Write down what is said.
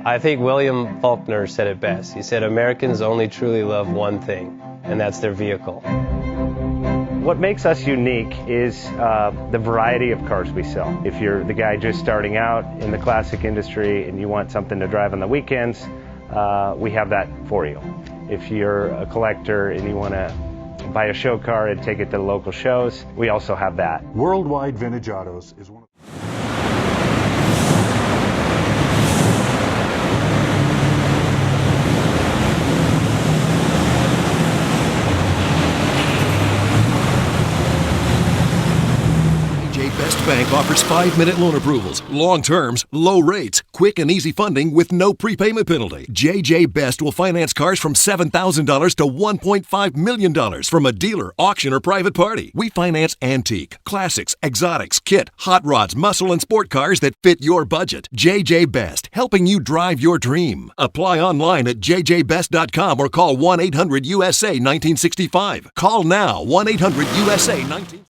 I think William Faulkner said it best. He said, Americans only truly love one thing, and that's their vehicle. What makes us unique is the variety of cars we sell. If you're the guy just starting out in the classic industry and you want something to drive on the weekends, we have that for you. If you're a collector and you want to buy a show car and take it to the local shows, we also have that. Worldwide Vintage Autos is one of Best Bank offers 5-minute loan approvals, long terms, low rates, quick and easy funding with no prepayment penalty. JJ Best will finance cars from $7,000 to $1.5 million from a dealer, auction, or private party. We finance antique, classics, exotics, kit, hot rods, muscle, and sport cars that fit your budget. JJ Best, helping you drive your dream. Apply online at jjbest.com or call 1-800-USA-1965. Call now, 1-800-USA-1965.